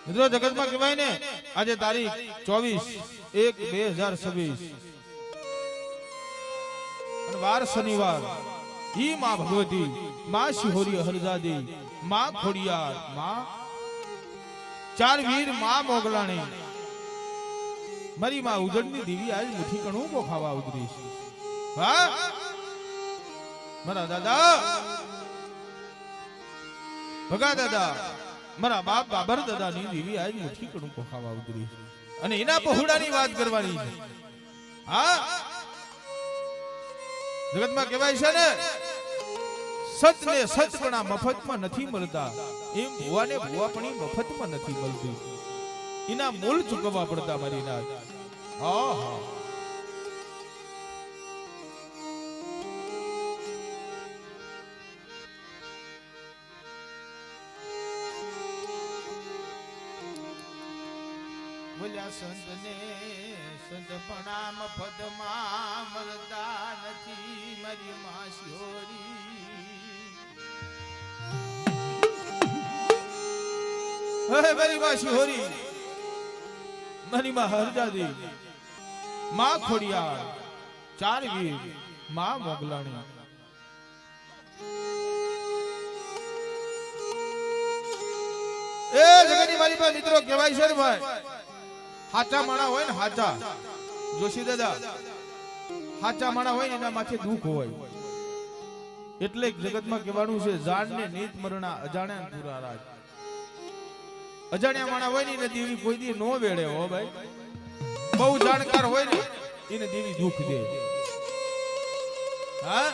મિત્રો જગતમાં કહેવાય ને આજે તારીખ 24/1/2026 અને વાર શનિવાર ઈ માં ભગવતી માં શિહોરી હરજાદી માં ખોડિયાર માં ચાર વીર માં મોગલાણી મારી માં ઉજળની દેવી આજ મુઠી કણું કો ખાવા ઉતરી છે હા મારા દાદા ભગા દાદા મારા બાપ બાબર દાદા ની દેવી આજ મુઠી કણું કો ખાવા ઉતરી છે અને એના પહોળાની વાત કરવાની છે હા જગતમાં કહેવાય છે ને સત ને સતપણા મફતમાં નથી મળતા એમ ભુવાને ભુવાપણી મફતમાં નથી મળતી એના મૂળ ચૂકવવા પડતા મારી નાથ આહા બોલ્યા સંતને સંતપણા મફતમાં મળતા નથી મારી માં શિહોરી હે મારી માં શિહોરી મારી માં હરજાદી માં ખોડિયાર ચાર વીર માં મોગલાણી એ જગતની મારી પાસે મિત્રો કહેવાય છે ને ભાઈ હાચા માણા હોય ને હાચા જોશી દાદા હાચા માણા હોય ને એના માથે દુઃખ હોય એટલે જગતમાં કહેવાનું છે જાણ ને નીત મરણા અજાણ્યા પૂરા રાજ અજાણ્યા માણા હોય ને એને દેવી કોઈ દી નો વેડે હો ભાઈ બહુ જાણકાર હોય ને એને દેવી દુઃખ દે હા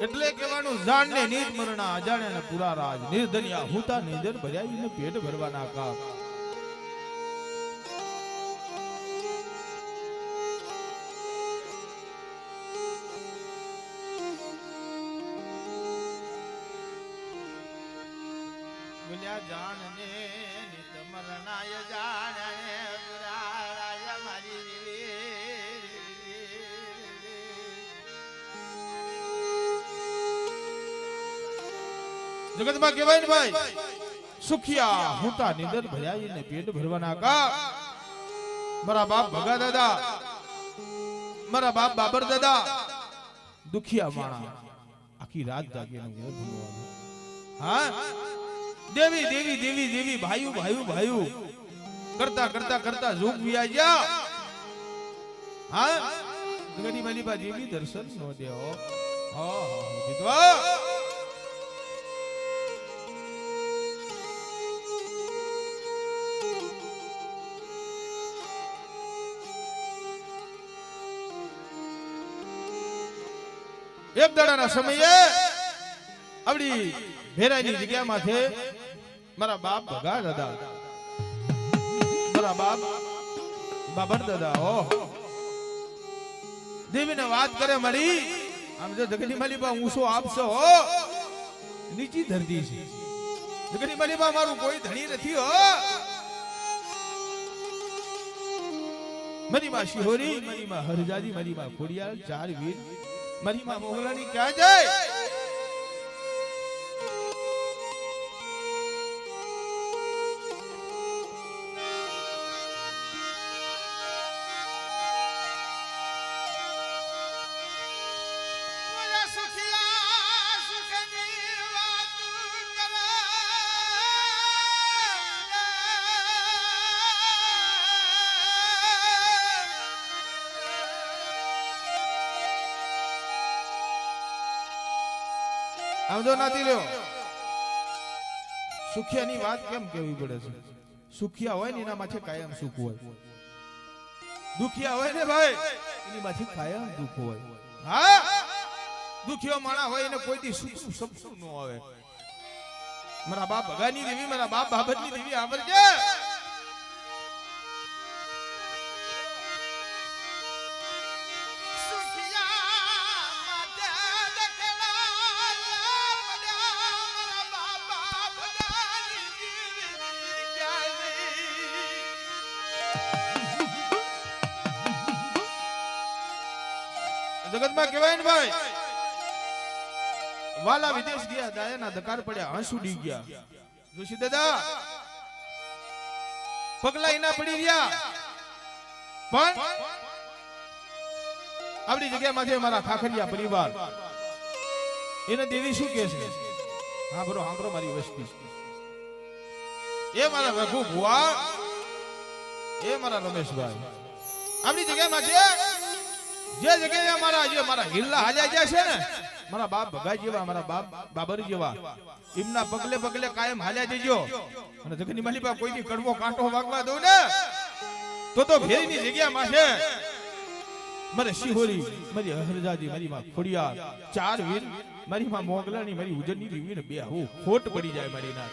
એટલે કહેવાનું જાણ ને નીત મરણા અજાણ્યા પૂરા રાજ નિર્ધનિયા હુતા નિર્ધન ભર્યા એને પેટ ભરવાના કા જાણને નિત મરણાય જાણને પુરારાય મારી જગતમાં કહેવાય ને ભાઈ સુખિયા હુતા નિંદર ભર્યા ને પેટ ભરવાના કા મારા બાપ ભગા દાદા મારા બાપ બાબર દાદા દુખિયા માણા આખી રાત જાગીને ભણવાનું હા દેવી દેવી દેવી દેવી ભાઈઓ ભાઈઓ ભાઈઓ કરતા કરતા કરતા જોગ વિયા ગયા હા ગડી માલી બા દેવી દર્શન નો દેવો હા વિધવા એક દાડાના સમયે આવડી ભેરાની જગ્યા માથે મારા બાપ ભગા દાદા મારા બાપ બાબર દાદા ઓ દેવીને વાત કરે મળી આમ જો જગની માલી બા ઊંસો આપશો હો નીચી ધરતી છે જગની માલી બા મારું કોઈ ધણી નથી હો મારી માં શિહોરી મારી માં હરજાદી મારી માં ખોડિયાર ચાર વીર મારી માં મોગલાની ક્યાં જાય આમ તો નાતી લ્યો સુખિયાની વાત કેમ કેવી પડે છે સુખિયા હોય ને એના માથે કાયમ સુખ હોય દુખિયા હોય ને ભાઈ એની માથે કાયમ દુખ હોય હા દુખિયો માણા હોય એને કોઈ દી સુખ સપનું ન આવે મારા બાપ ભગાની દેવી મારા બાપ બાબતની દેવી આવરજે જગતમાં કહેવાય ને ભાઈ વાલા વિદેશ ગયા દાયાના દકાર પડ્યા હંસ ઉડી ગયા જોશી દાદા પગલા એના પડી રહ્યા, પણ આપણી જગ્યામાંથી મારા ખાખરિયા પરિવાર એને દેવી શું કહે છે? હાંભળો મારી વસ્તી, એ મારા રઘુ ભુવા, એ મારા રમેશભાઈ, આપણી જગ્યામાં છે જે જગ્યાએ મારા હિલ્લા હાલ્યા ગયા છે ને, મારા બાપ ભગા જેવા, મારા બાપ બાબર જેવા, એમના પગલે પગલે કાયમ હાલ્યા જજો. અને જગની માલી બા કોઈની કડવો કાંટો વાગવા દઉં ને તો ભેરીની જગ્યામાં છે મારે શિહોરી, મારી હરજાદી, મારી માં ખોડિયાર, ચાર વીર, મારી માં મોગલાની, મારી ઉજરની વીર, બે હું ખોટ પડી જાય મારી ના.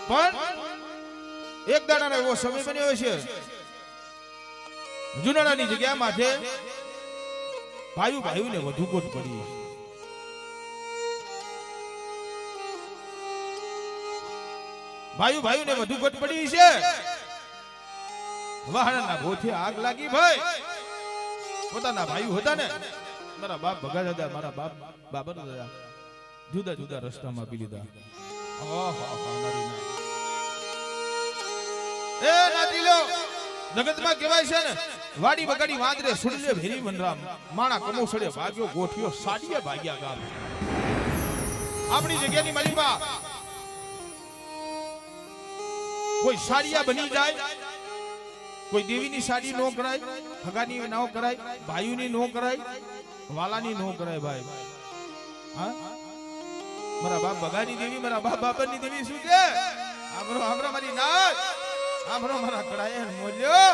પણ એક દાડાનો એવો સમય બન્યો છે, જુનાળાની જગ્યામાં છે ભાઈઓને વધુ કોટ પડી. ભાઈઓને વધુ કોટ પડી છે. વાહણના ભોથે આગ લાગી ભાઈ. પોતાના ભાઈઓ હતા ને, મારા બાપ ભગા દાદા, મારા બાપ બાબર દાદા, જુદા જુદા રસ્તામાં પી લીધા. એ નાતીલો જગતમાં કહેવાય છે ને, વાડી બગાડી વાંદરે સુડલે ભેરી વનરામ, માણા કમોસડે ભાગ્યો ગોઠિયો, સાડીએ ભાગ્યા ગામ. આપણી જગ્યાની માલિકા કોઈ સાડિયા બની જાય, કોઈ દેવીની સાડી નો કરાય, હગાની નો કરાય, ભાઈઓની નો કરાય, વાલાની નો કરાય ભાઈ. હા, મારા બાપ બગાની દેવી, મારા બાપ બાબરની દેવી શું છે? આમરો મારી નાચ, આમરો મારા કડાય મોલ્યો.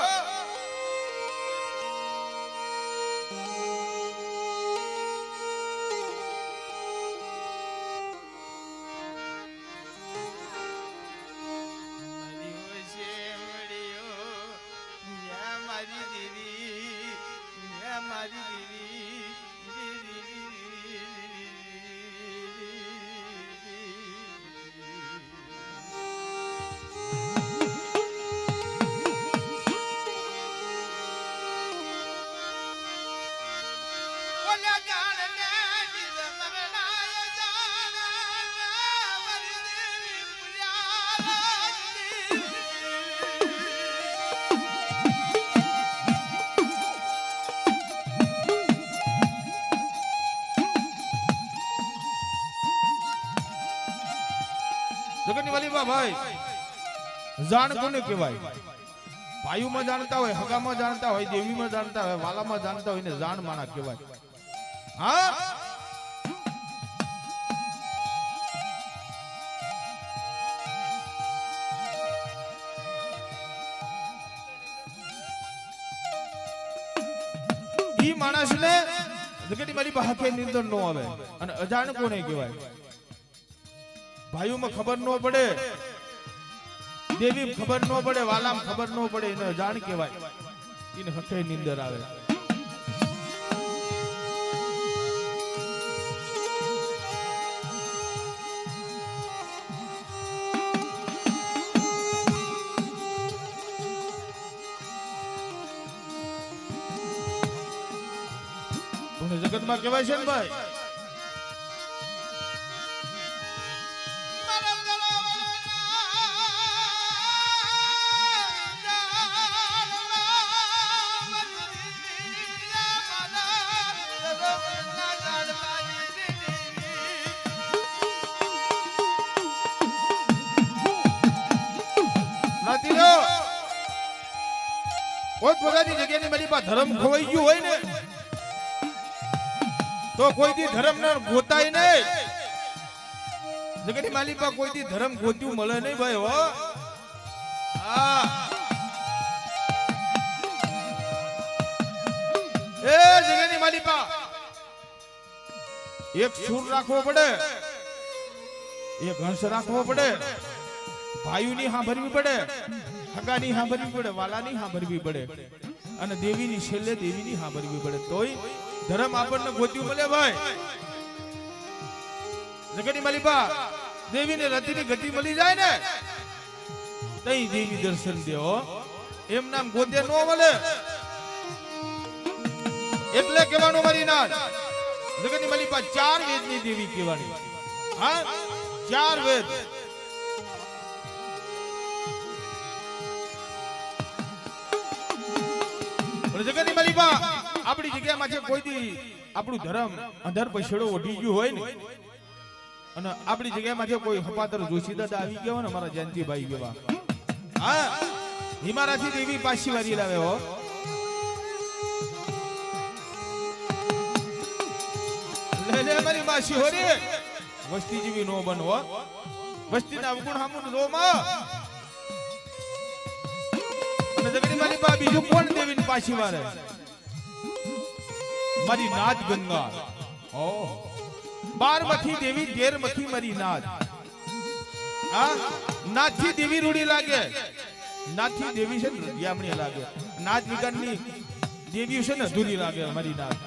જગતની વાલી ભાઈ, જાણ કોને કહેવાય? ભાઈઓમાં જાણતા હોય, હગામાં જાણતા હોય, દેવીમાં જાણતા હોય, વાલામાં જાણતા હોય ને જાણ માણા કહેવાય. હા, ઈ માણસને જગતની મારી પાસે નિંદર નો આવે. અને અજાણ કોને કહેવાય? ભાઈઓમાં ખબર ન પડે, દેવી ખબર ન પડે, વાલામ ખબર ન પડે, એને અજાણ કહેવાય. એને હઠે નિંદર આવે. જગતમાં કહેવાય છે ને ભાઈ, પોતપોતાની જગ્યાની મારી પાસે ધર્મ ખોવાઈ ગયું હોય ને તો કોઈથી ધર્મ ને ગોતાય નહીં. જગતની માલી પાસે કોઈથી ધર્મ ગોત્યું મળે નહીં ભાઈ. હો, એ જગતની માલી પાસે એક સૂર રાખવો પડે, એક હંસ રાખવો પડે, ભાઈઓની સાંભળવી પડે, હગાની સાંભળવી પડે, વાલાની સાંભળવી પડે, અને દેવીની છેલ્લે દેવીની સાંભળવી પડે. તોય ધર્મ આપણને ગોત્યું મળે ભાઈ. જગતની માલિકા દેવીને રતિની ગતિ મળી જાય ને તઈ દેવી દર્શન દેવો, એમ નામ ગોતે નો મળે. એટલે કહેવાનું મારી નાથ જગતની મલિપા 4 વેદની દેવી કહેવાની. હા 4 વેદ. જગતની મલિપા આપણી જગ્યામાં છે કોઈ દી આપણું ધર્મ અંધર પછેડો ઓઢી ગયું હોય ને અને આપણી જગ્યામાં છે કોઈ હપાતર જોશી દાદા આવી ગયા હોય ને અમારા જયંતિભાઈ જેવા, હા હિમારાથી દેવી પાછી વારી લાવે હો. લે મારી માસી હો રે વસ્તી જેવી નો બનવો, વસ્તીના અવગુણ હામું નો માં. અને જગની મારી બા બીજું કોણ દેવીને પાછી વારે? મારી નાદ ગંગા. ઓ 12મથી દેવી 13મથી મારી નાદ. હા નાથથી દેવી રૂડી લાગે, નાથથી દેવી છે ને યામણી લાગે, નાદ વિકાનની દેવી છે ને અધૂરી લાગે મારી નાદ.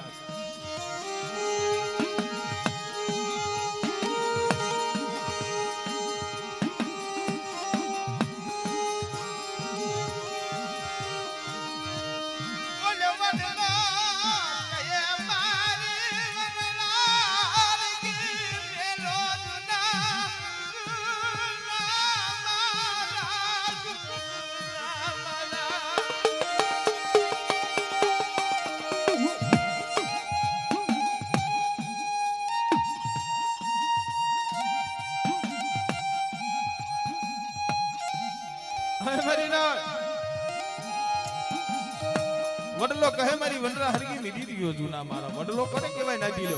વડલો કહે મારી વનરા હરગી મીડી દીયો જૂના મારા. વડલો કોને કહેવાય ના દીલો?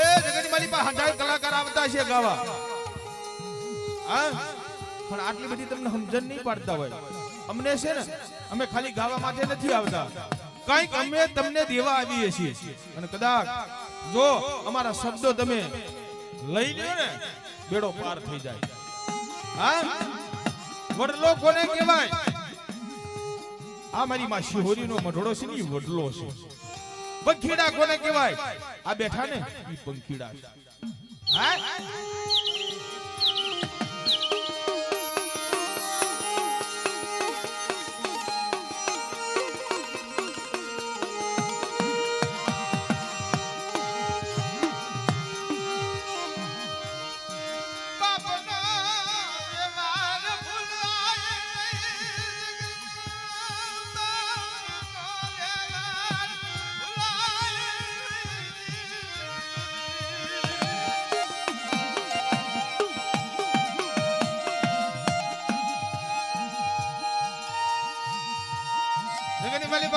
એ જગતની મારી પાસે 100 કલાકાર આવતા છે ગાવા, હા પણ આટલી બધી તમને સમજણ નહીં પાડતા હોય. અમને છે ને અમે ખાલી ગાવા માટે નથી આવતા, કંઈક અમે તમને દેવા આવીએ છીએ. અને કદાચ જો અમારા શબ્દો તમે લઈ લ્યો ને બેડો પાર થઈ જાય. હા વડલો કોને કહેવાય? આ મારી માં શિહોરીનો મઢડો છે ને વડલો છે. પંખીડા કોને કહેવાય? આ બેઠા ને ઈ પંખીડા. હા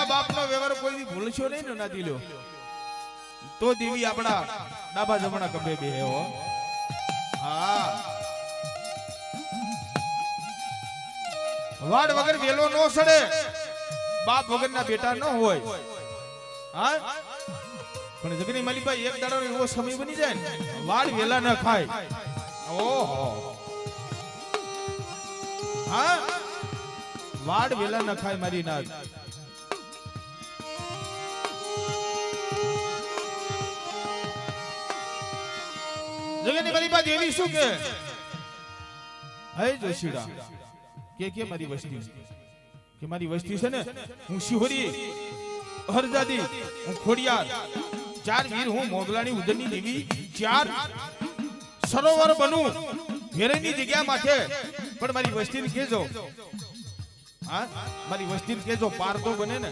બાપનો વ્યવહાર કોઈ ભૂલશો નહીં ને ના દિલો તો દેવી આપણા ડાબા જમણા કબે બે હો. હા વાડ વગર વેલો નો સડે, બાપ વગરના બેટા ન હોય. હા પણ જગની માલીભાઈ એક દાડો એવો સમય બની જાય ને વાડ વેલા ન ખાય. ઓહો હા વાડ વેલા ન ખાય મારી નાથ. જગની માલીબા દેવી શું કે? હે જોશીડા કે મારી વસ્તી કે મારી વસ્તી છે ને હું શિહોરી હરજાદી હું ખોડિયાર 4 વીર હું મોગલાની ઉદરની દેવી 4 સરોવર બનું ઘેરેની જગ્યા માથે. પણ મારી વસ્તીને કેજો, હા મારી વસ્તીને કેજો પાર તો બને ને.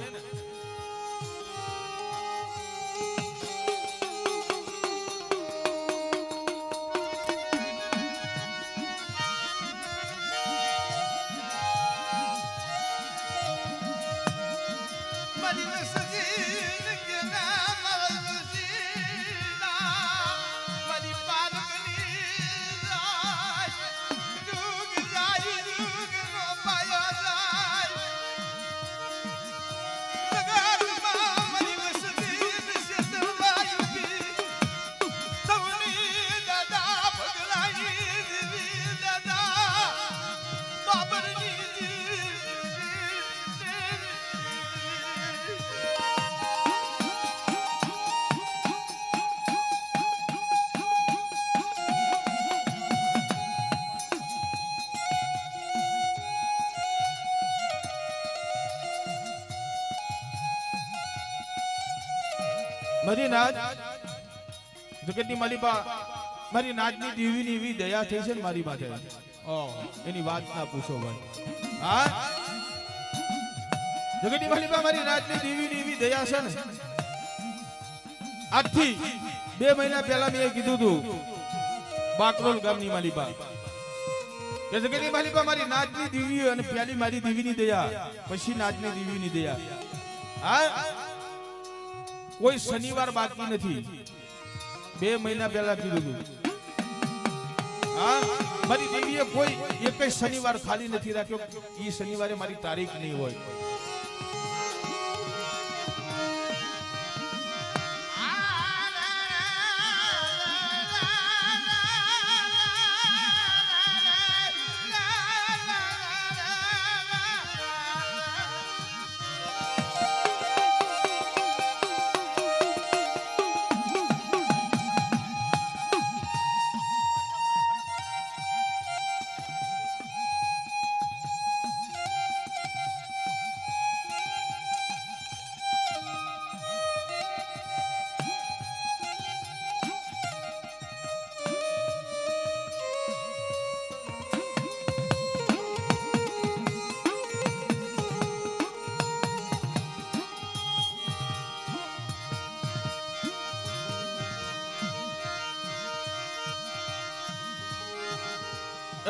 મારી નાચ જગતની માલિકા મારી નાચની દેવીની એવી દયા થઈ છે ને મારી માથે એની વાત ના પૂછો ભાઈ હા જગતની માલિકા મારી નાચની દેવીની એવી દયા છે ને આજથી 2 મહિના પહેલા મેં કીધું હતું બાકરોલ ગામની માલિકા કે જગતની માલિકા મારી નાચની દેવી અને પહેલી મારી દેવીની દયા પછી નાચની દેવીની દયા હા કોઈ શનિવાર બાકી નથી 2 મહિના પહેલા કીધું હતું હા મારી દેવીએ કોઈ એક શનિવાર ખાલી નથી રાખ્યો એ શનિવારે મારી તારીખ નહીં હોય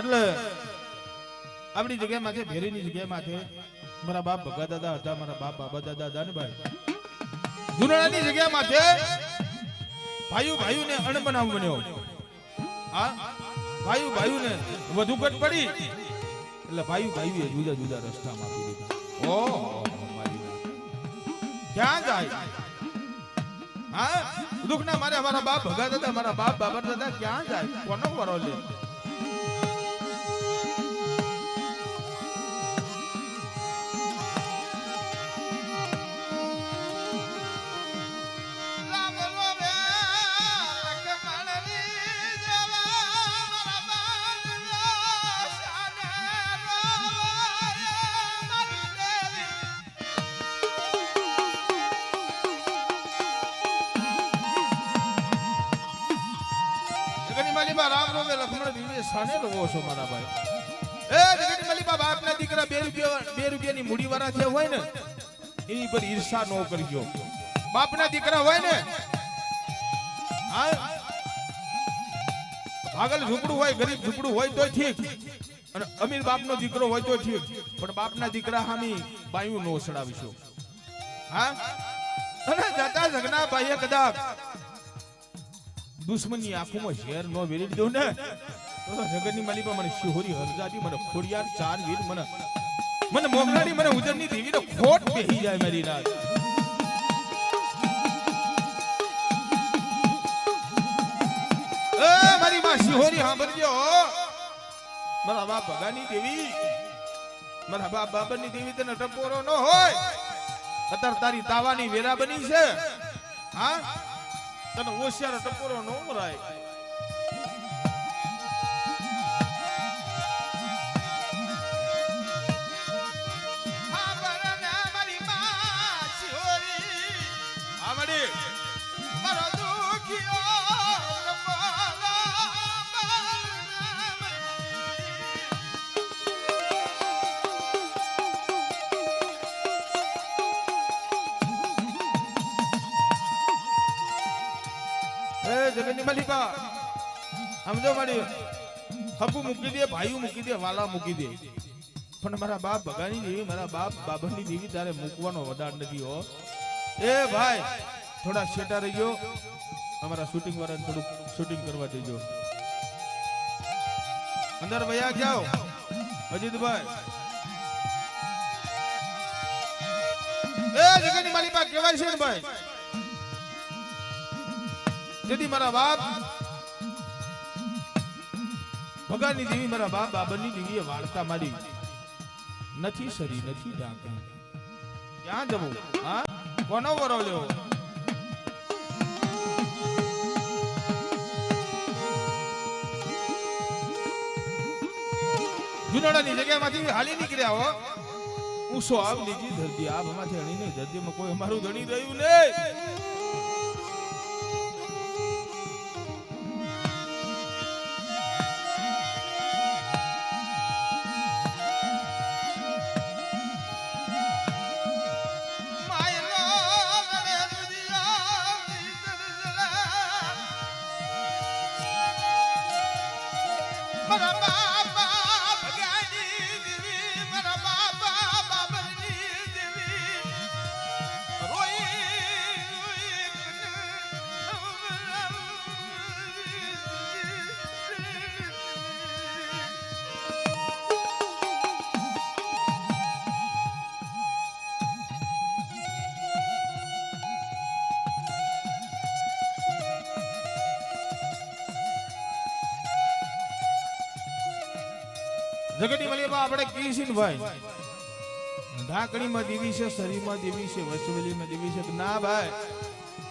એટલે આપણી જગ્યા માથે ભેરીની જગ્યા માથે મારા બાપ ભગા દાદા હતા મારા બાપ બાબા દાદા હતા ને ભાઈ જુનાળાની જગ્યા માથે ભાઈઓ ને અણબનાવ બન્યો હા ભાઈઓ ને વધુ ઘટ પડી એટલે ભાઈઓ જુદા જુદા રસ્તામાં આપી દીધા ઓહો મારી ક્યાં જાય હા દુઃખના મારે અમારા બાપ ભગા દાદા મારા બાપ બાબા દાદા ક્યાં જાય કોનો વરો લે રામ રોમે લક્ષ્મણ બીવે સાને રોવો છો મારા ભાઈ એ જગતની માલિકા બાપના દીકરા 2 રૂપિયાની મૂડી વાળા જે હોય ને એની પર ઈર્ષા ન કરજો બાપના દીકરા હોય ને હા આગળ ઝૂંપડું હોય ગરીબ ઝૂંપડું હોય તો ઠીક અને અમીર બાપનો દીકરો હોય તો ઠીક પણ બાપના દીકરા હામી બાયું નો સડાવીશું હા અને જતા જગના ભાઈએ કદાચ દુશ્મનની આંખોમાં ઝેર નો વેરી દો ને તો જગતની માલિકા મને શિહોરી હરજાતી મને ખોડિયાર 4 વીર મને મોગલાની મને ઉજરની દેવી તો ખોટ બેહી જાય મારી રાત એ મારી માં શિહોરી સાંભળજો મારા બાપ ભગાની દેવી મારા બાપ બાબરની દેવી તને ટપોરો ન હોય અત્યારે તારી તાવાની વેરા બની છે હા તને હોશિયાર ટપોરો નો મરાય જગતની માલિકા સમજો મારી હકુ મૂકી દે ભાઈઓ મૂકી દે વાલા મૂકી દે પણ મારા બાપ ભગાની દેવી મારા બાપ બાબાની દેવી તારે મૂકવાનો વધાર નથી હો એ ભાઈ થોડા શેટા રહીજો અમારા શૂટિંગ વાળાને થોડું શૂટિંગ કરવા દેજો અંદર ભૈયા જાઓ અજીતભાઈ એ જગતની માલિકા કહેવાય છે ને ભાઈ જેથી મારા બાપ ભગાની દેવી મારા બાપ બાબરની દેવીએ વાર્તા મારી નથી સરી નથી ડાકી ક્યાં જવું હા કોનો વરો લ્યો જુનાળાની જગ્યામાંથી હાલી નીકળ્યા હો ઊંસો આવ લીજી ધરતી આબ માંથી હણી નહીં ધરતીમાં કોઈ અમારું ધણી રહ્યું નહીં જગતની મલિબા આપણે કીસીન ભાઈ ઢાંકણીમાં દેવી છે, શરીરમાં દેવી છે, વસવેલીમાં દેવી છે. ના ભાઈ,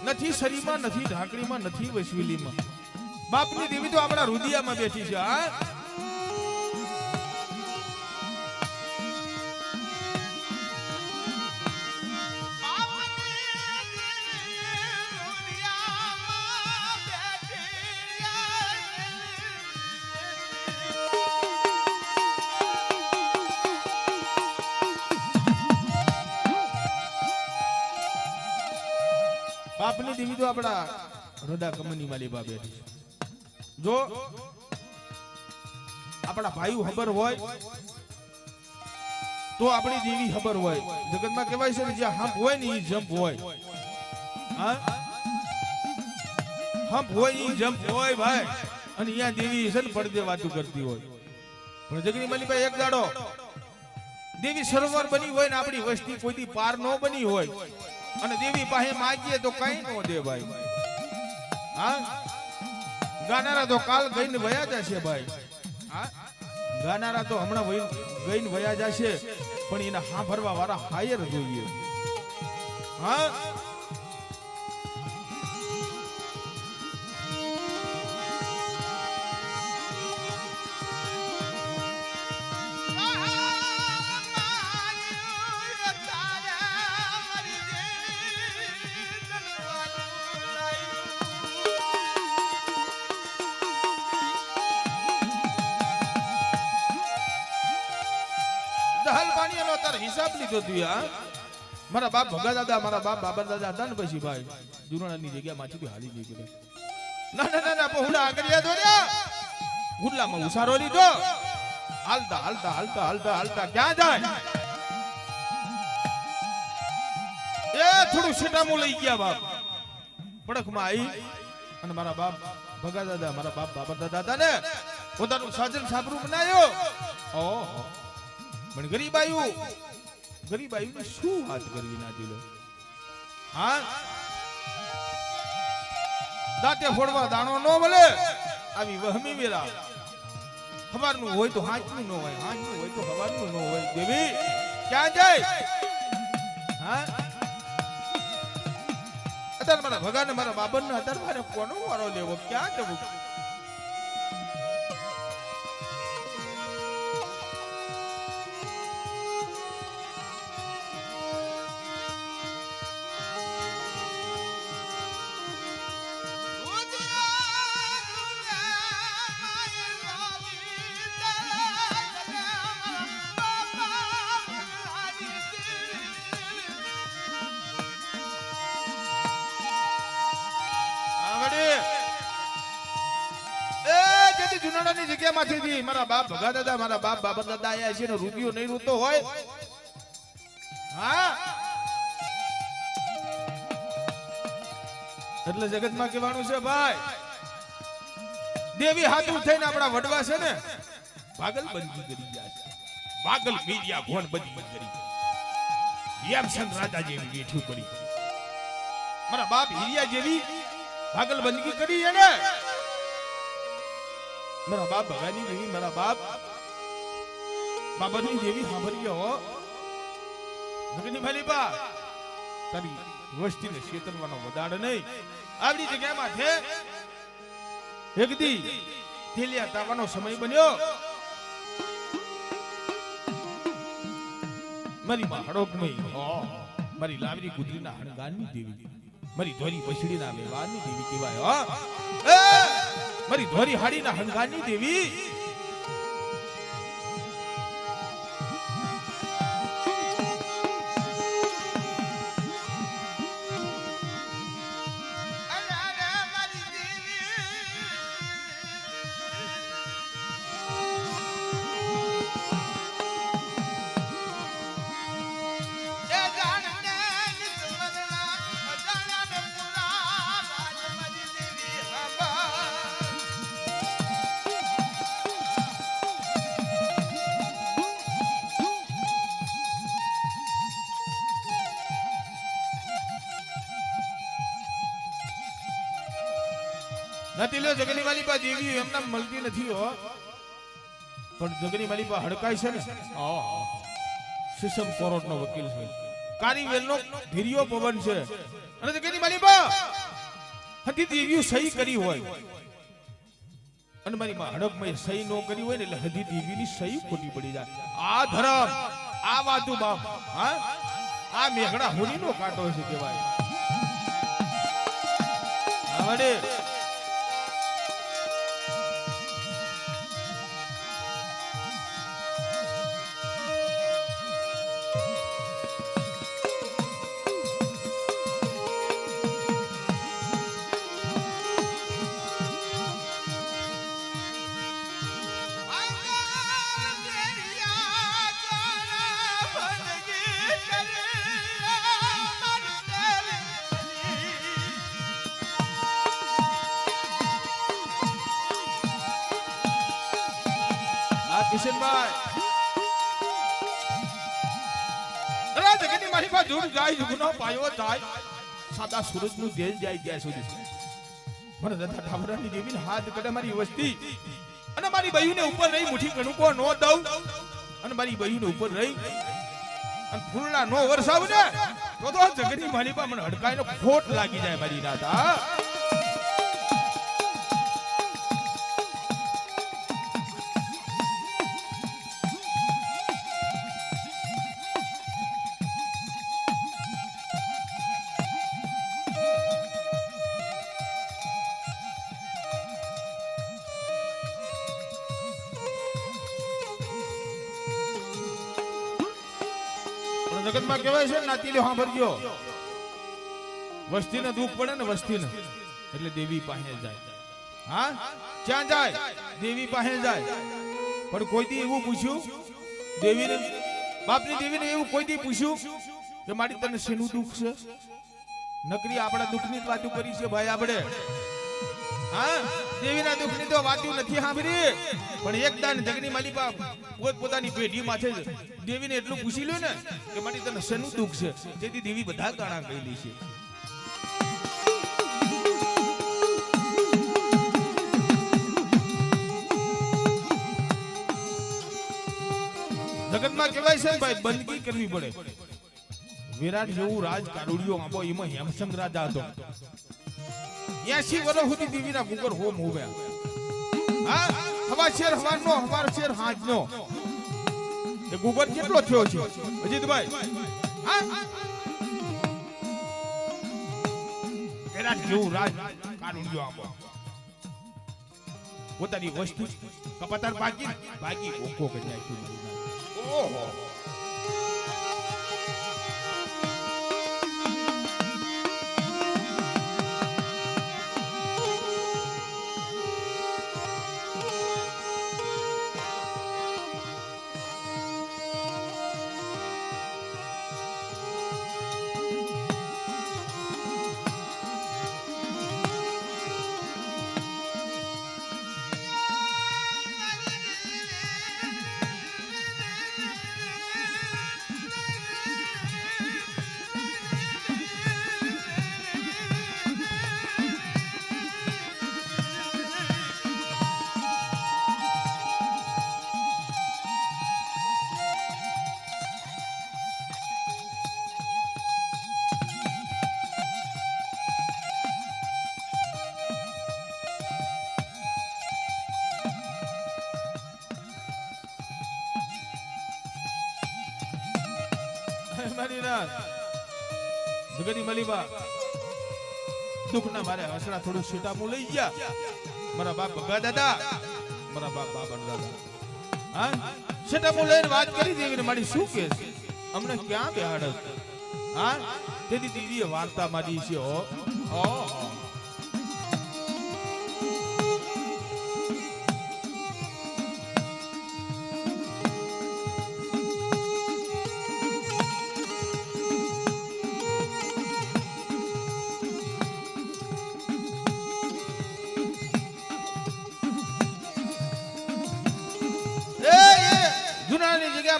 નથી શરીરમાં, નથી ઢાંકણીમાં, નથી વસવેલીમાં. બાપની દેવી તો આપણા રુદિયામાં બેઠી છે. હા, બાપની દેવી તો આપણા હૃદય કમની માલી બા બેઠી છે. જો આપણા ભાઈઓ ખબર હોય તો આપણી દેવી ખબર હોય. જગતમાં કહેવાય છે ને જ્યાં હંપ હોય ને એ જંપ હોય. હા, હંપ હોય એ જંપ હોય ભાઈ. અને અહીંયા દેવી છે ને પડદે વાતું કરતી હોય. પણ જગની માલીભાઈ એક દાડો દેવી સરોવર બની હોય ને આપણી વસ્તી કોઈ પાર ન બની હોય અને દેવી પાસે માગીએ તો કઈ ન દે ભાઈ. હા, ગાનારા તો કાલ ગઈને વયા જશે ભાઈ. હા, ગાનારા તો હમણાં ગઈને વયા જશે, પણ એના સાંભળવા વાળા હાયર જોઈએ. હા, હિસાબ લીધો તું. હા, મારા બાપ ભગા દાદા, મારા બાપ બાબર દાદા હતા ને પછી ભાઈ જુનાની જગ્યા માંથી હાલી જઈ ગયો. ના ના ના ના, હુડા આગળ યાદ દોર્યા, હુડલામાં ઉસારો લીધો. હાલતા હાલતા હાલતા હાલતા હાલતા ક્યાં જાય? એ થોડું સેટામું લઈ ગયા બાપ. પડખમાં આવી અને મારા બાપ ભગા દાદા, મારા બાપ બાબર દાદા હતા ને પોતાનું સાજન સાબરું બનાવ્યો. ઓહો, પણ ગરીબાયું ને શું વાત કરવી ના દિલો. હા, દાંતે ફોડવા દાણો ન મળે આવી વહમી વેરા. ખબરનું હોય તો હાંચનું ન હોય, હાંચનું હોય તો ખબરનું ન હોય. દેવી ક્યાં જાય? હા, અત્યારે મારા ભગા ને મારા બાબર ને અત્યારે મારે કોનો વારો લેવો? ક્યાં જવું? જુનાડાની જગ્યામાંથી મારા બાપ ભગા દાદા, મારા બાપ બાબર દાદા આયા છે ને રૂપિયો નહીં રૂતો હોય. હા, એટલે જગતમાં કહેવાનું છે ભાઈ, દેવી હાથું થઈને આપણા વડવા છે ને પાગલ બંધી કરી ગયા છે. પાગલ મીડિયા ભોન બંધી કરી. યમસંગ રાજા જેવી બેઠું કરી. મારા બાપ હિરિયા જેવી પાગલ બંધી કરી છે ને. મારા બાપ ભગાની દેવી, મારા બાપ બાબરની દેવી સાંભળીએ હો. જગની માલીબા તારી વસ્તીને શેતરવાનો વધારે નહીં. આવડી જગ્યામાં છે એક દી થેલિયા તાવાનો સમય બન્યો. મારી માં હડોકમઈ, મારી લાવરી કુદરીના હણગાનની દેવી, મારી ધોરી પછડીના વ્યવહારની દેવી કહેવાય. હો, મારી ધોરી હાડીના હંગાની દેવી. નથી લો જગની વાલી બા દેવી એમના મળતી નથી હો. પણ જગની માલી પર હડકાય છે ને સિસમ કોરોટ નો વકીલ છે કારીવેલ નો ધીરિયો પવન છે અને જગની માલી પર હતી દેવીઓ સહી કરી હોય અને મારી માં હડકમાં સહી નો કરી હોય ને એટલે હદી દેવીની સહી ખોટી પડી જાય આ ધર્મ આ વાતું બાપ હા આ મેઘડા હોની નો કાંટો છે કહેવાય આવડે કિશનભાઈ રાત ગની મારી પાસે દૂર જાય જુગનો પાયો જાય સાદા સૂરજ નું તેજ જાય ત્યાં સુધી મને દાદા ઠામરાની દેવીને હાથ કડે મારી વસ્તી અને મારી બહેને ઉપર રહી મુઠી કણુકો નો દઉં અને મારી બહેને ઉપર રહી અને ફૂલના નો વરસાવ ને તો જગની મારી પાસે મને હડકાઈનો ખોટ લાગી જાય મારી રાતા જગતમાં કહેવાય છે નાતીલે સાંભળજો વસ્તીને દુઃખ પડે ને વસ્તીને એટલે દેવી પાસે જાય હા ક્યાં જાય દેવી પાસે જાય પણ કોઈ દી એવું પૂછ્યું દેવીને બાપની દેવીને એવું કોઈ દી પૂછ્યું કે મારી તને શેનું દુઃખ છે નકરી આપણા દુઃખની જ વાતો કરી છે ભાઈ આપણે હા દેવીના દુઃખની તો વાતો નથી સાંભળી પણ એક દાન જગની માલિકા પોતાની પેઢી માથે દેવીને એટલું પૂછી લ્યો ને કે મારી તને શેનું દુઃખ છે તેથી દેવી બધા ગાણા કહેલી છે જગતમાં કહેવાય છે ભાઈ બંદગી કરવી પડે વિરાટ જેવું રાજ કારુડિયો આંબો એમાં હેમસંગ રાજા હતો 80 વર્ષ સુધી દેવીના ગુગર હોમ હોવ્યા હા હવા શેર હવાનો હવાર શેર હાજનો એ ગુગર કેટલો થયો છે અજીતભાઈ હા વિરાટ જેવું રાજ કારુડિયો આંબો પોતાની વસ્તુ કપાતાર બાકી ઓકો કરી નાખ્યું ઓહો મારી રાત જગની મલીબા દુઃખના મારે હસડા થોડું છૂટામું લઈ ગયા મારા બાપ ભગા દાદા મારા બાપ બાબા દાદા હા છૂટામું લઈને વાત કરી દેવીને મારી શું કે અમને ક્યાં બેહાડ હા તેથી દેવીએ વાર્તા મારી છે ઓ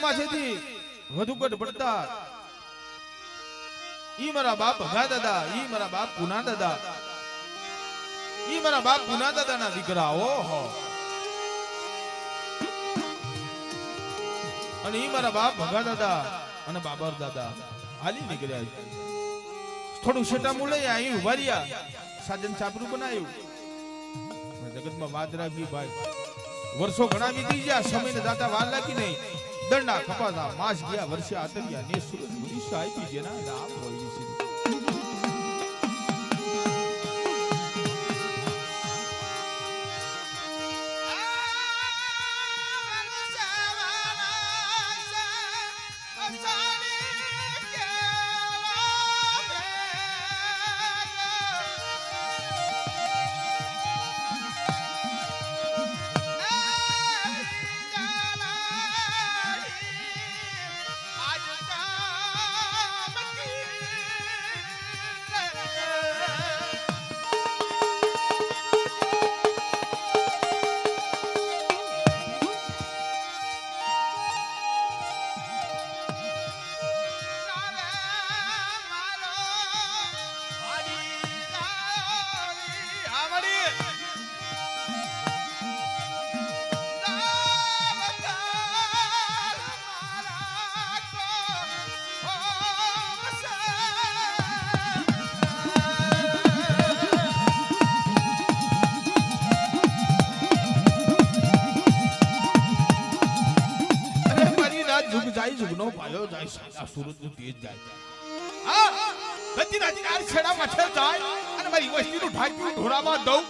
માંથી વધુ કટ પડતા ઈ મારા બાપ ભગા દાદા ઈ મારા બાપ પુના દાદા ઈ મારા બાપ પુના દાદા ના દીકરા ઓહો અને ઈ મારા બાપ ભગા દાદા અને બાબર દાદા હાલી નીકળ્યા. થોડું શેટા મુલઈ અહીં ઉભા રહ્યા, સાજન ચાપરું બનાવ્યું. જગતમાં વાત રાખી ભાઈ, વર્ષો ઘણા વીતી ગયા, સમયને જાતા વાર લાગી નહીં. દંડા કપાતા માસ ગયા, વર્ષે આતર્યા ને સૂરજ મુનિષા આપી જેના નામ હોય છે. જાય જુગનો પાયો જાય, સાદા સુરત નું તેજ જાય. હા ગતિ રાજી આ છેડા માથે જાય અને મારી વસ્તીનું ઢાંક્યું ઢોરામાં દઉં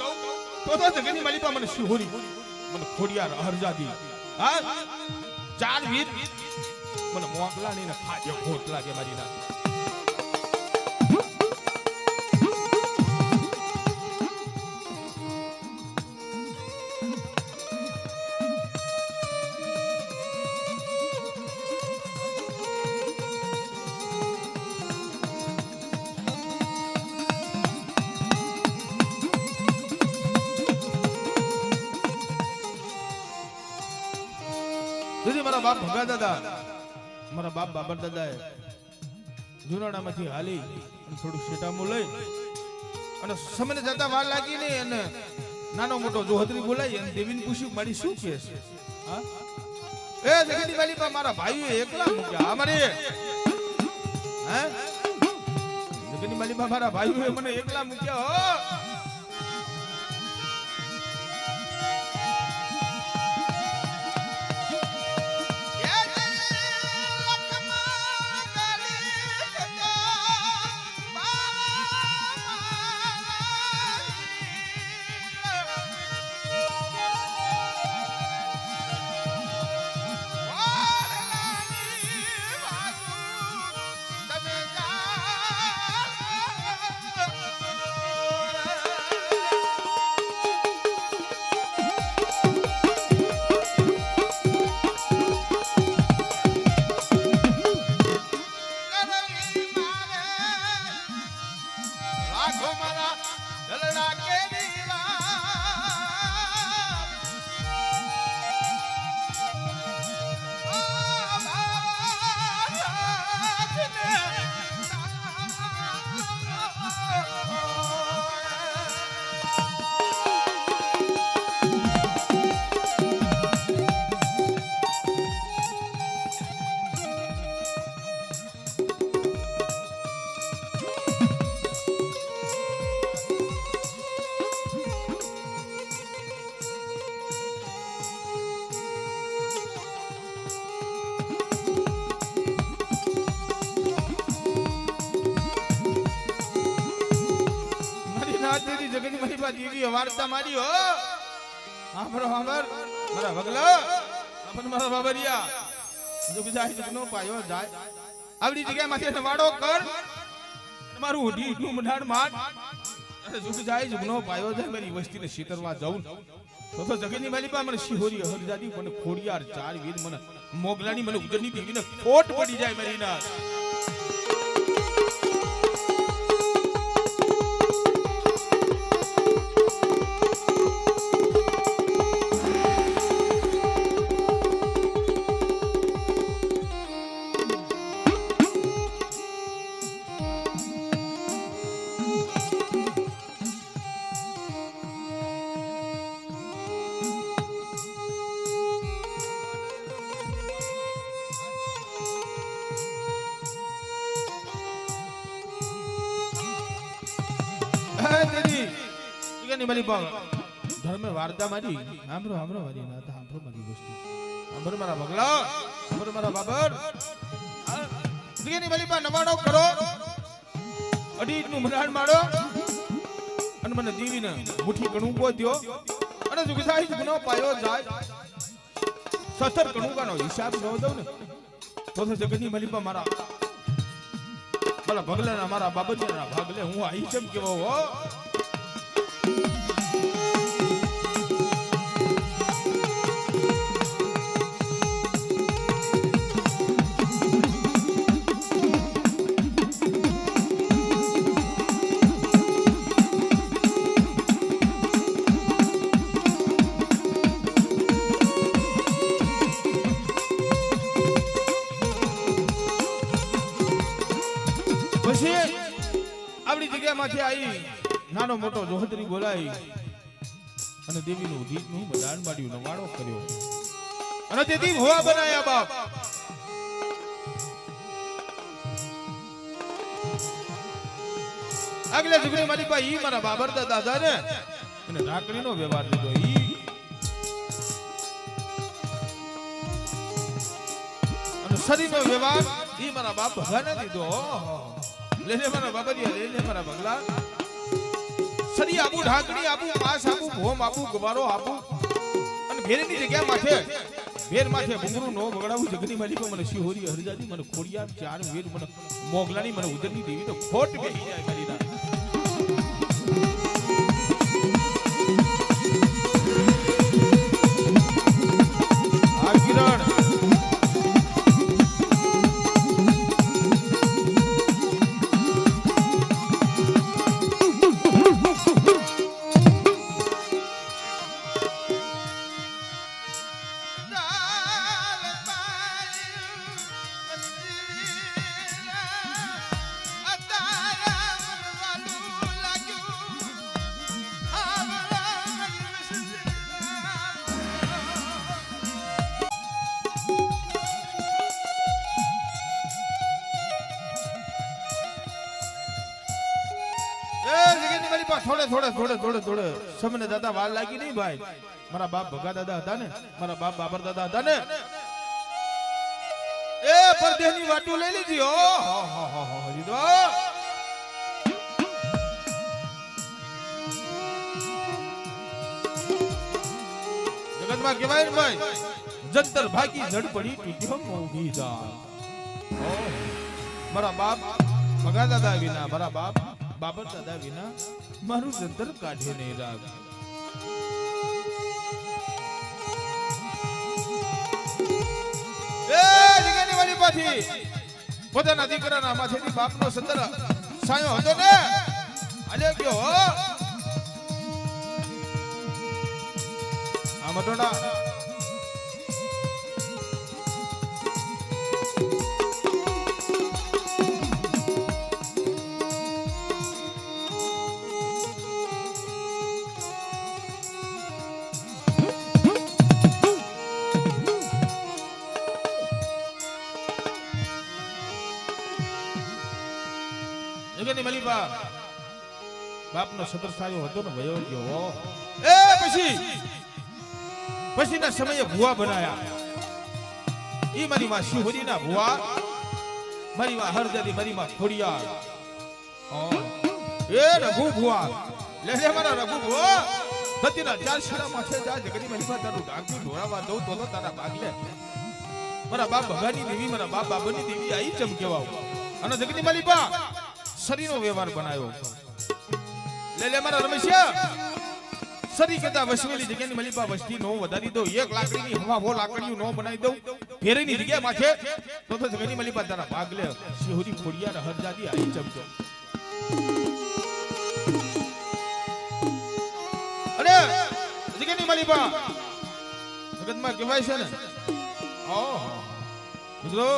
તો જગની માલિકા મને શિહોરી, મને ખોડિયાર હરજાદી. હા ચાર વીર મને મોકલા ને ખાજે ખોટ લાગે મારી ના. મારા બાપ ભગા દાદા, મારા બાપ બાબર દાદાએ જુનાડામાંથી હાલી અને થોડું શેટામું લઈ અને સમયને જતા વાર લાગી ને અને નાનો મોટો જોહત્રી બોલાઈ અને દેવીને પૂછ્યું મારી શું કે છે. હા એ જગની માલિકા મારા ભાઈઓ એકલા મૂક્યા અમારે. હે જગની માલિકા મારા ભાઈઓ મને એકલા મૂક્યા હો. જગની માલિકા દેવી વાર્તા મારી હો. હાંભળો હાંભળ મારા ભગલા આપણ મારા બાબરિયા જુગ જાય જુગનો પાયો જાય. આવડી જગ્યાએ માથે વાડો કર મારું ઉઢી નું મઢાણ માર અને જુગ જાય જુગનો પાયો જાય. મારી વસ્તીને શીતરવા જાઉં તો જગની માલિકા મને શિહોરી હરજાદી મને ખોડિયાર ચાર વીર મને મોગલાની મને ઉજરની દેવીને ખોટ પડી જાય મારી ના. દીદી ઈગાની મારી બા ધર્મે વાર્તા મારી આમરો વારી ના હતા આમરો મારી વસ્તુ આમરો મારા બગલા આમરો મારા બાબર ઈગાની મારી બા નવાડો કરો અઢી નું મરાણ મારો અને મને દીવીને મુઠ્ઠી કણું કો દ્યો અને જુગસાઈ ગુનો પાયો જાય સતર કણુંગાનો હિસાબ ન દઉં ને તો જગતની મારી બા મારા ભગલાના મારા બાબજીના ભાગલે હું આઈ કેમ કેવો હો આપણી જગ્યામાંથી આવી નાનો મોટો જોહદરી બોલાઈ અને દેવીનું ગીતનું બધાન બાડ્યું નવાડો કર્યો અને તેથી ભવા બનાયા બાપ આગલે જુગરી મારી પાસે ઈ મારા બાબર દાદા ને અને રાખડીનો વ્યવહાર લીધો ઈ અને શરીરનો વ્યવહાર ઈ મારા બાપ ભગાને દીધો લેને મારા બાબરિયા લેને મારા બગલા સરી આબુ ઢાકણી આબુ પાસ આબુ ભોમ આબુ ગવારો આબુ અને ભેરની જગ્યા માથે ભેર માથે ભૂંગરું નો બગડાવું જગની માલિકો મને શિહોરી હરજાદી મને ખોડિયા ચાર વેર મને મોગલાની મને ઉદરની દેવી તો ખોટ બેહી જાય મારી ના આ કિરણ થોડે સમને દાદા વાર લાગી નહીં ભાઈ મારા બાપ ભગા દાદા હતા ને મારા બાપ બાબર દાદા હતા ને એ પરદેહની વાટું લઈ લીધી ઓ લીધો જગતમાં કહેવાય ને ભાઈ જંતર ભાગી જડ પડી તૂટ્યો મોગી જા મારા બાપ ભગા દાદા વિના મારા બાપ બાબર દાદા વિના મારું જંતર કાઢે નહીં રાગ એ જગની વાળી પાછી પોતાના દીકરાના માથેથી બાપનો સંદર સાયો હતો ને આલે ગયો આ મટોડા જગની મલીબા બાપનો સદર સાયો હતો ને વયો ગયો એ પછીના સમયે ભુવા બનાયા ઈ મારી માં શિહોરીના ભુવા મારી માં હરજાદી મારી માં ખોડિયાર એ રઘુ ભુવા લે મારા રઘુ ભુવા ધતીના ચાર શેરા માથે જા જગની મલીબા તારું ડાકું ઢોળાવા દઉં તો તારા ભાગલે મારા બાપ ભગાની દેવી મારા બાપ બાબરની દેવી આઈ ચમકેવાઓ અને જગની મલીબા શરીરનો વ્યવહાર બનાવ્યો લે મારા રમેશિયા શરી કરતા વસવેલી જગ્યાની મલીબા વસ્તી નો વધારી દો એક લાકડીની હવા હો લાકડીઓ નો બનાવી દઉં ફેરેની જગ્યા માથે તો જગ્યાની મલીબા તારા ભાગ લે શિહોરી ખોડિયાર હરજાદી આઈ ચમકો અરે જગ્યાની મલીબા જગતમાં કહેવાય છે ને મિત્રો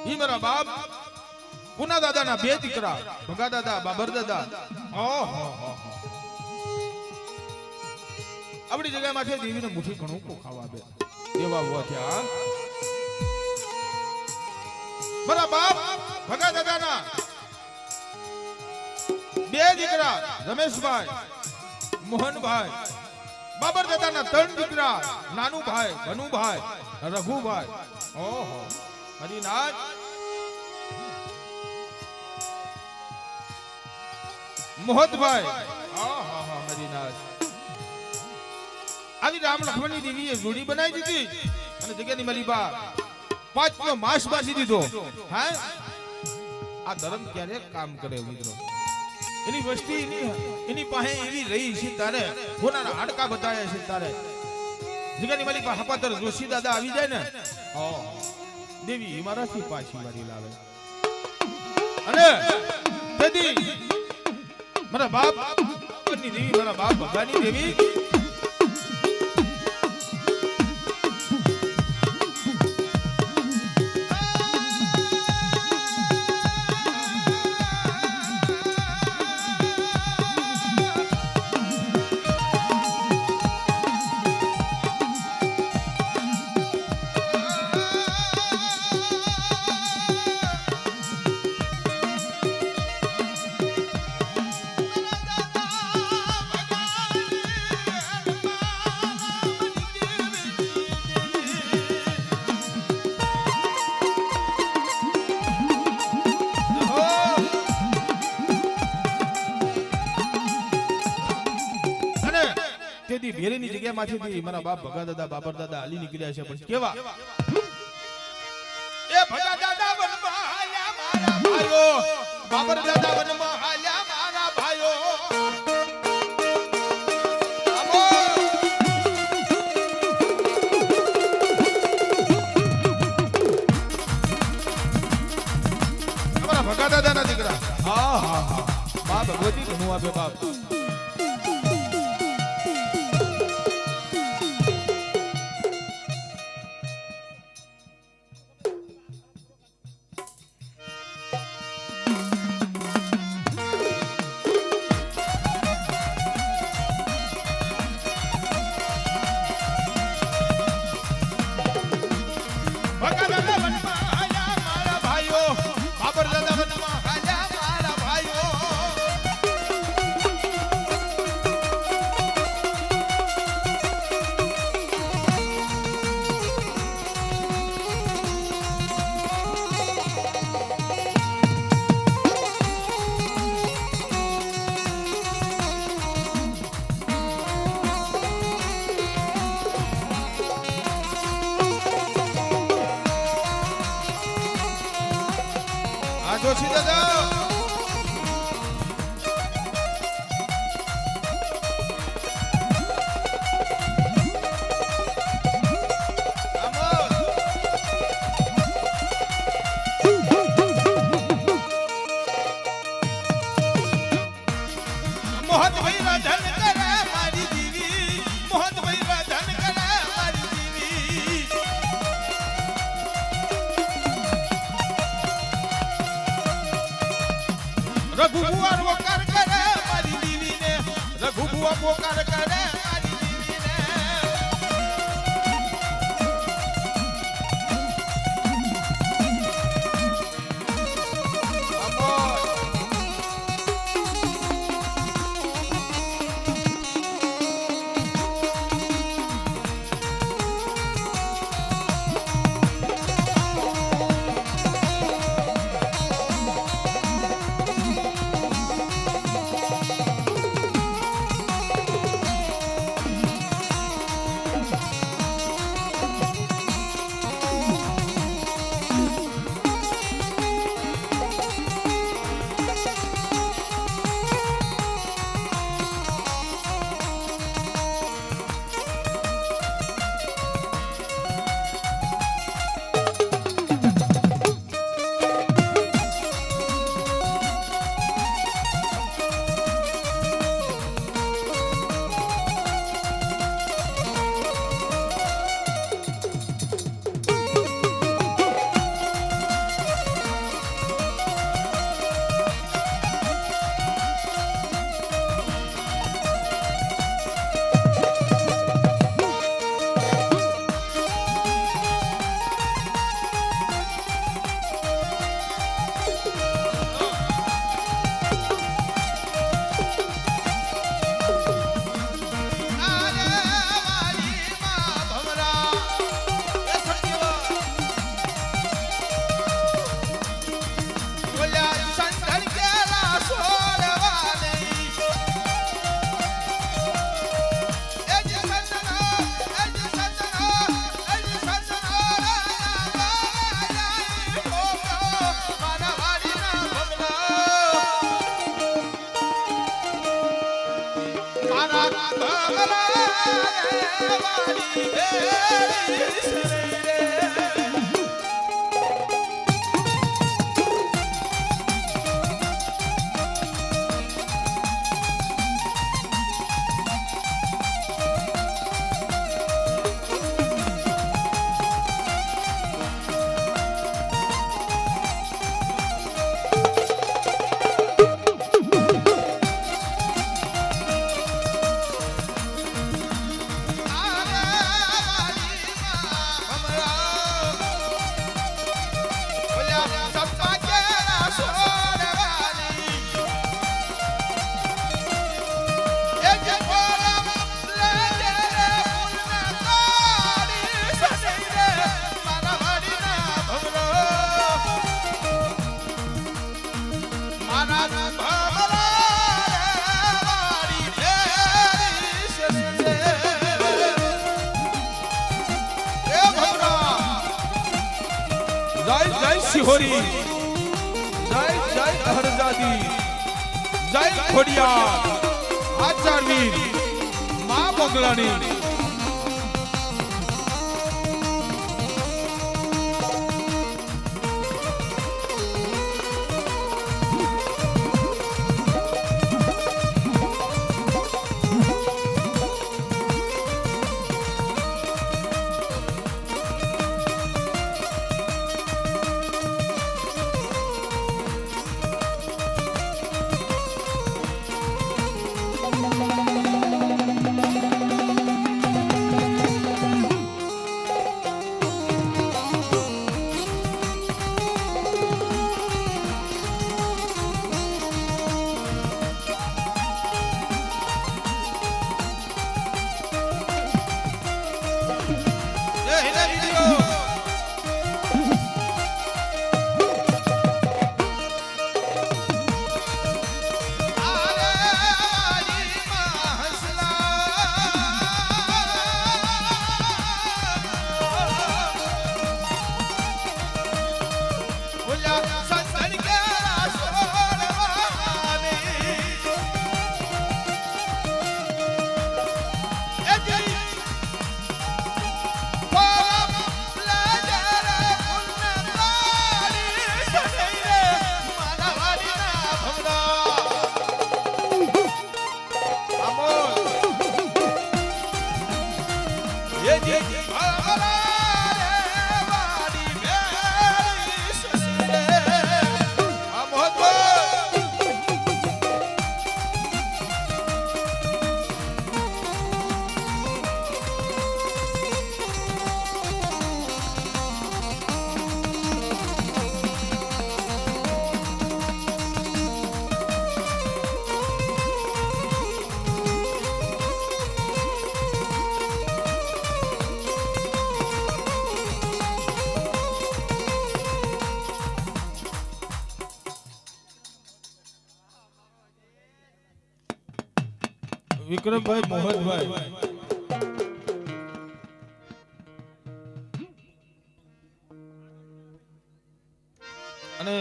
ઈ મારા બાપ પુના દાદાના બે દીકરા ભગા દાદા બાબર દાદા આપણી જગ્યા માથે દેવીને મુઠ્ઠી ઘણું કો ખાવા દે એવા હુઆ થયા મારા બાપ ભગા દાદાના બે દીકરા રમેશભાઈ મોહનભાઈ બાબર દાદાના 3 દીકરા નાનુભાઈ ભનુભાઈ રઘુભાઈ ઓહો હરિનાથ મોહતભાઈ આહા હરિનાથ આવી રામ લક્ષ્મણની દેવીએ જોડી બનાવી દીધી અને જગ્યાની મારી બા 5નો માસ બાંધી દીધો હા આ ધર્મ ક્યારે કામ કરે મિત્રો એની વસ્તી એની પાસે એવી રહી છે તારે કોનાના હાડકા બતાવ્યા છે તારે જગ્યાની મારી પાસે હપાતર જોશી દાદા આવી જાય ને દેવી મારાથી પાછી મારી લાવે અને તેથી મારા બાપ ની દેવી મારા બાપ ભગાની દેવી ભેરેની જગ્યામાંથી મારા બાપ ભગા દાદા બાબર દાદા હાલી નીકળ્યા છે પણ કેવા એ ભગા દાદા વનમાં હાલ્યા મારા ભાઈઓ બાબર દાદા વનમાં હાલ્યા મારા ભાઈઓ અમારા ભગા દાદાના દીકરા હા હા હા બા ભગવતી ઘણું આપે બાપ જોશી દાદા મોહનભાઈ રાધન કરે મારી દીવી મોહનભાઈ રાધન કરે મારી દીવી રઘુબુઆ વકાર કરે મારી દીવીને રઘુબુઆ વકાર કરે મારી દીવીને શિહોરી જય જય હરજાદી જય ખોડિયાર આચાર્યવીર મા બંગલાની વિક્રમભાઈ મોહનભાઈ અને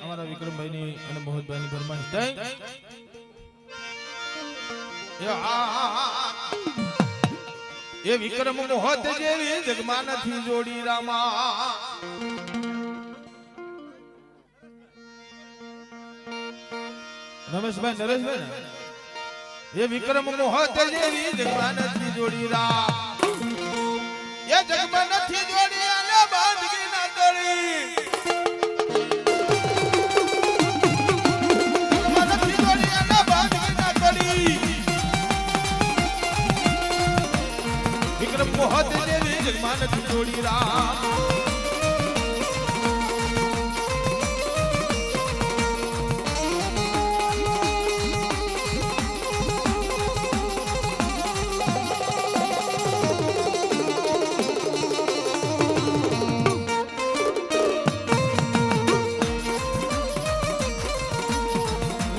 અમારા વિક્રમભાઈની અને મોહનભાઈની ફરમાઈશ એ વિક્રમ મોહત જેવી જગમાં નથી જોડી રામા રમેશભાઈ નરેશભાઈ ये विक्रम मोहत जेवी जगमान थी जोड़ी रा ये जगमान थी जोड़ी आने बांधगी ना तड़ी जगमान थी जोड़ी आने बांधगी ना तड़ी विक्रम मोहत जेवी जगमान थी जोड़ी रा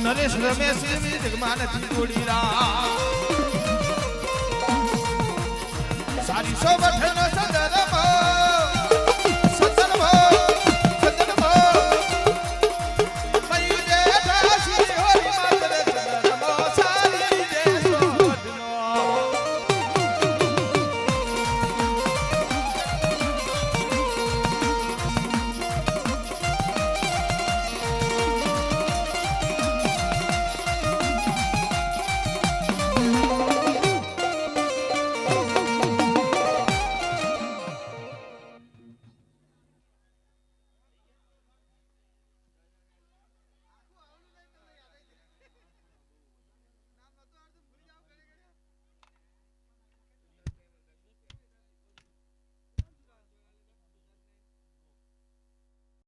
नरेश रमेश जगमान थी जोड़ी रा सारी सोबत